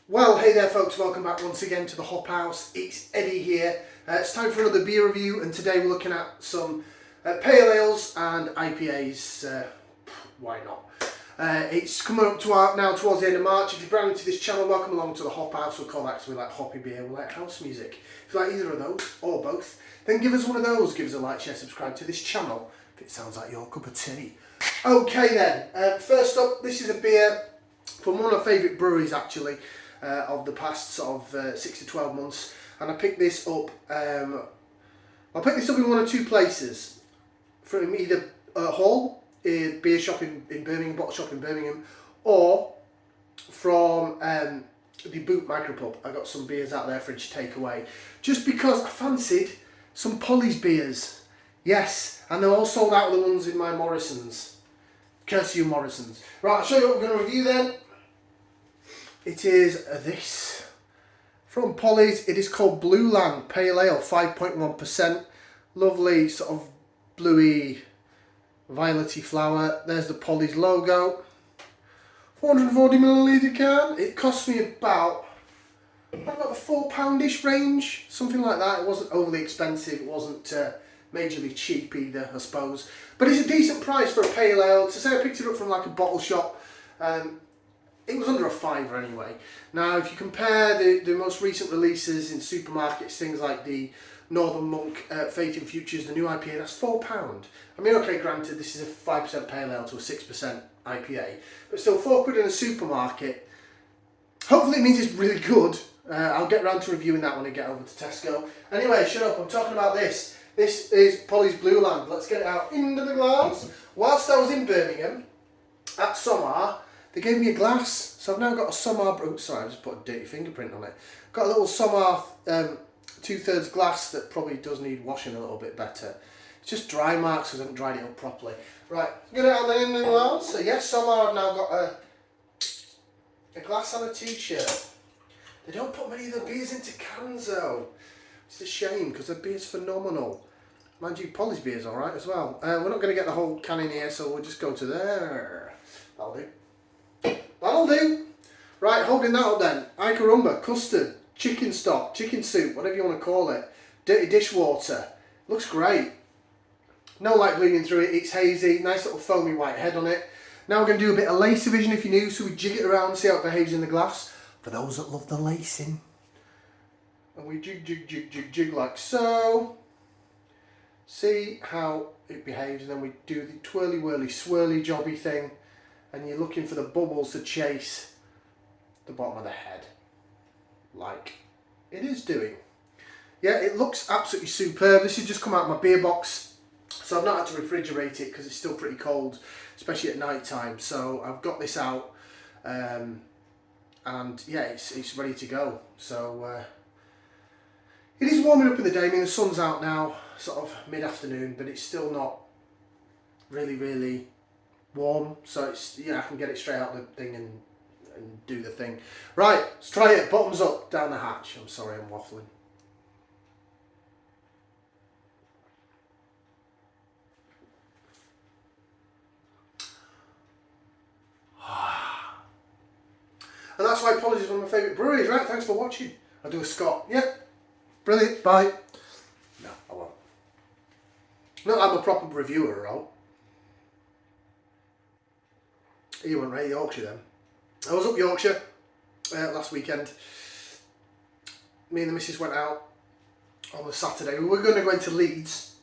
Well, hey there folks, welcome back once again to the Hop House. It's Eddie here. It's time for another beer review, and today we're looking at some pale ales and IPAs. Why not? It's coming up to now towards the end of March. If you're brand new to this channel, welcome along to the Hop House. We'll call that because we like hoppy beer, we like house music. If you like either of those, or both, then give us one of those. Give us a like, share, subscribe to this channel if it sounds like your cup of tea. Okay then, first up, this is a beer from one of my favourite breweries actually. Of the past sort of 6 to 12 months, and I picked this up. I picked this up in one or two places, from either Hall, a beer shop in Birmingham, bottle shop in Birmingham, or from the Boot Micropub. I got some beers out there for takeaway, just because I fancied some Polly's beers. Yes, and they're all sold out of the ones in my Morrison's, courtesy of Morrison's. Right, I'll show you what we're going to review then. It is this from Polly's. It is called Blueland Pale Ale, 5.1%. Lovely sort of bluey, violety flower. There's the Polly's logo. 440ml can. It cost me about the £4-ish range, something like that. It wasn't overly expensive. It wasn't majorly cheap either, I suppose. But it's a decent price for a pale ale. To say I picked it up from like a bottle shop. It was under a £5 anyway. Now, if you compare the most recent releases in supermarkets, things like the Northern Monk Faith in Futures, the new IPA, that's £4. I mean, okay, granted, this is a 5% pale ale to a 6% IPA, but still £4 in a supermarket. Hopefully it means it's really good. I'll get round to reviewing that when I get over to Tesco. Anyway, shut up, I'm talking about this. This is Polly's Blueland. Let's get it out into the glass. Whilst I was in Birmingham, at Somar, they gave me a glass, so I've now got a Somar. Sorry, I just put a dirty fingerprint on it. Got a little Somar 2/3 glass that probably does need washing a little bit better. It's just dry marks because I haven't dried it up properly. Right, get it out there in the glass. So yes, Somar have now got a glass and a t-shirt. They don't put many of their beers into cans though. It's a shame because their beer's phenomenal. Mind you, Polly's beer's alright as well. We're not going to get the whole can in here, so we'll just go to there. That'll do. That'll do. Right, holding that up then. Icarumba, custard, chicken stock, chicken soup, whatever you want to call it. Dirty dishwater. Looks great. No light bleeding through it. It's hazy. Nice little foamy white head on it. Now we're going to do a bit of lace division if you're new. So we jig it around and see how it behaves in the glass. For those that love the lacing. And we jig, jig, jig, jig, jig like so. See how it behaves. And then we do the twirly whirly swirly jobby thing. And you're looking for the bubbles to chase the bottom of the head, like it is doing. Yeah, it looks absolutely superb. This has just come out of my beer box, so I've not had to refrigerate it because it's still pretty cold, especially at night time. So I've got this out, and yeah, it's ready to go. So it is warming up in the day. I mean, the sun's out now, sort of mid-afternoon, but it's still not really warm, so it's, yeah, I can get it straight out of the thing and do the thing. Right, let's try it. Bottoms up, down the hatch. I'm sorry, I'm waffling. And that's why Polly's is one of my favourite breweries. Right, thanks for watching. I'll do a Scott. Yep, brilliant, bye. No, I won't. Not I'm a proper reviewer, right? You went right Yorkshire then. I was up Yorkshire last weekend. Me and the missus went out on the Saturday. We were going to go into Leeds,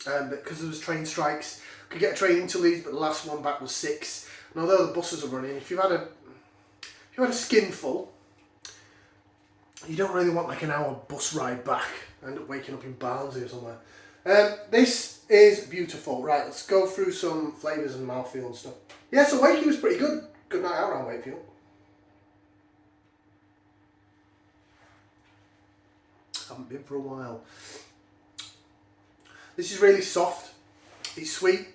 but because there was train strikes, we could get a train into Leeds, but the last one back was 6. And although the buses are running, if you've had a skinful, you don't really want like an hour bus ride back. End up waking up in Barnsley or somewhere. This is beautiful. Right, let's go through some flavours and mouthfeel and stuff. Yeah, so Wakey was pretty good. Good night out around Wakefield. Haven't been for a while. This is really soft. It's sweet.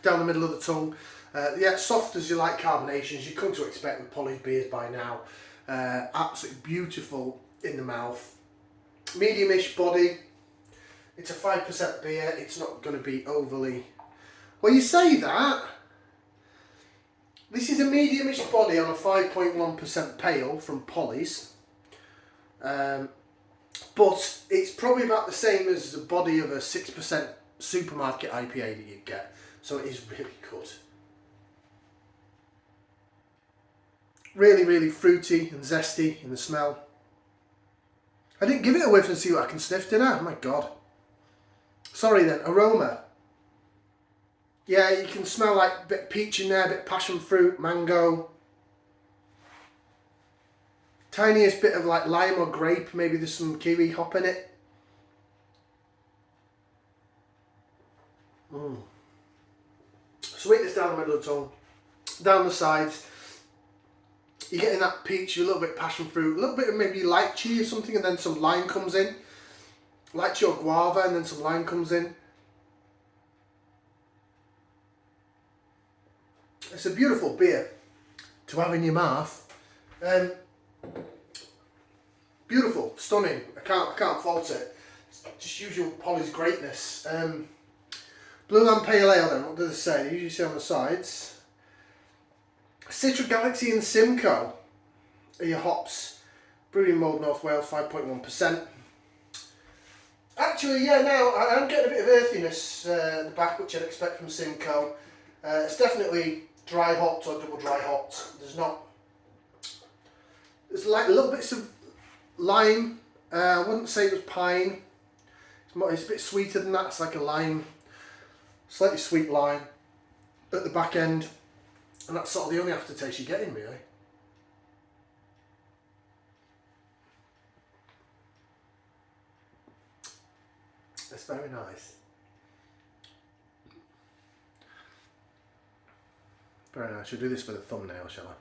Down the middle of the tongue. Yeah, soft as you like carbonations. You come to expect with Polly's beers by now. Absolutely beautiful in the mouth. Medium-ish body. It's a 5% beer. It's not going to be overly... Well, you say that. This is a medium-ish body on a 5.1% pale from Polly's. But it's probably about the same as the body of a 6% supermarket IPA that you get. So it is really good. Really, really fruity and zesty in the smell. I didn't give it a whiff and see what I can sniff, did I? Oh my God. Sorry then, aroma. Yeah, you can smell like a bit of peach in there, a bit of passion fruit, mango. Tiniest bit of like lime or grape, maybe there's some kiwi hop in it. Sweetness down the middle of the tongue, down the sides. You're getting that peach, a little bit of passion fruit, a little bit of maybe lychee or something, and then some lime comes in. Lychee or guava, and then some lime comes in. It's a beautiful beer to have in your mouth. Beautiful, stunning. I can't fault it. It's just usual Polly's greatness. Blueland Pale Ale then, what does it say? They usually say on the sides. Citra Galaxy and Simcoe are your hops. Brewed in Mold, North Wales, 5.1%. Actually, yeah, now I'm getting a bit of earthiness in the back, which I'd expect from Simcoe. It's definitely dry hopped or double dry hopped. There's like little bits of lime. I wouldn't say it was pine. It's a bit sweeter than that. It's like a lime, slightly sweet lime at the back end. And that's sort of the only aftertaste you're getting, really. It's very nice. Very nice. I should do this for the thumbnail, shall I?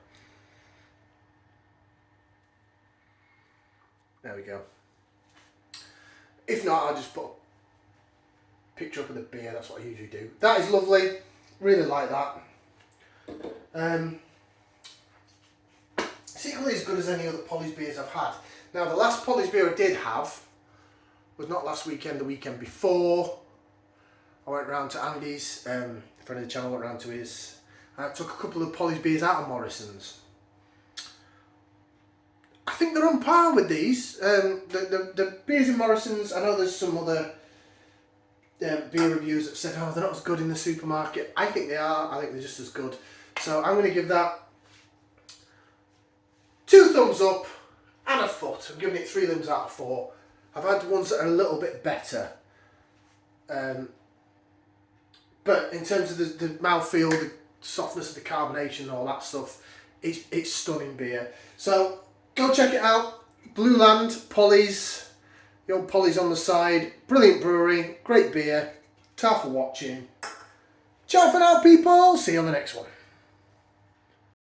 There we go. If not, I'll just put a picture up of the beer. That's what I usually do. That is lovely. Really like that. It's equally as good as any other Polly's beers I've had. Now, the last Polly's beer I did have was not last weekend, the weekend before. I went round to Andy's, a friend of the channel went round to his. I took a couple of Polly's beers out of Morrison's. I think they're on par with these. The beers in Morrison's, I know there's some other beer reviews that said, oh, they're not as good in the supermarket. I think they are. I think they're just as good. So I'm going to give that 2 thumbs up and a foot. I'm giving it 3 limbs out of 4. I've had ones that are a little bit better. But in terms of the mouthfeel, the softness of the carbonation and all that stuff, it's stunning beer. So go check it out. Blueland, Polly's. The old Polly's on the side. Brilliant brewery. Great beer. Ta for watching. Ciao for now, people. See you on the next one.